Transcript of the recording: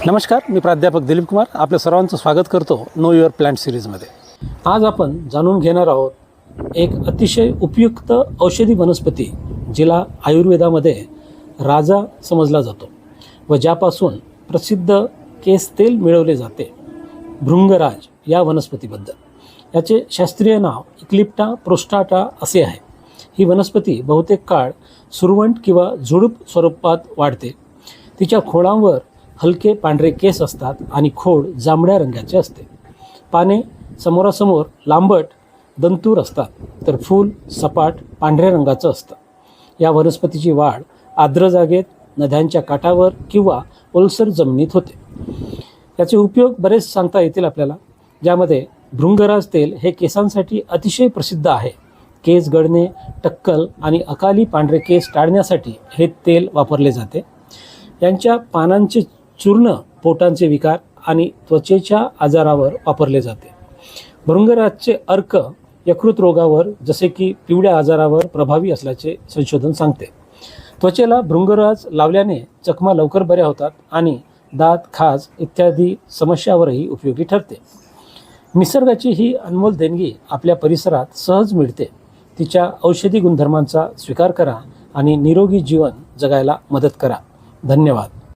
नमस्कार, मी प्राध्यापक दिलीप कुमार आपल्या सर्वांचं स्वागत करतो नो युअर प्लांट सिरीजमध्ये। आज आपण जाणून घेणार आहोत एक अतिशय उपयुक्त औषधी वनस्पती जिला आयुर्वेदामध्ये राजा समजला जातो व ज्यापासून प्रसिद्ध केस तेल मिळवले जाते, भृंगराज या वनस्पतीबद्दल। याचे शास्त्रीय नाव इक्लिप्टा प्रोस्टाटा असे आहे। ही वनस्पती बहुतेक काळ सुरवंट किंवा झुडूप स्वरूपात वाढते। तिच्या खोडांवर हलके पांढरे केस असतात आणि खोड जांभळ्या रंगाचे असते। पाने समोरासमोर लांबट दंतूर असतात, तर फूल सपाट पांढऱ्या रंगाचं असतं। या वनस्पतीची वाढ आर्द्र जागेत, नद्यांच्या काठावर किंवा ओलसर जमिनीत होते। याचे उपयोग बरेच सांगता येतील आपल्याला, ज्यामध्ये भृंगराज तेल हे केसांसाठी अतिशय प्रसिद्ध आहे। केस गळणे, टक्कल आणि अकाली पांढरे केस टाळण्यासाठी हे तेल वापरले जाते। यांच्या पानांचे चूर्ण पोटांचे विकार आणि त्वचेच्या आजारावर वापरले जाते। भृंगराजचे अर्क यकृत रोगावर जसे की पिवळ्या आजारावर प्रभावी असल्याचे संशोधन सांगते। त्वचेला भृंगराज लावल्याने चकमा लवकर बऱ्या होतात आणि दात, खाज इत्यादी समस्यावरही उपयोगी ठरते। निसर्गाची ही अनमोल देणगी आपल्या परिसरात सहज मिळते। तिच्या औषधी गुणधर्मांचा स्वीकार करा आणि निरोगी जीवन जगायला मदत करा। धन्यवाद।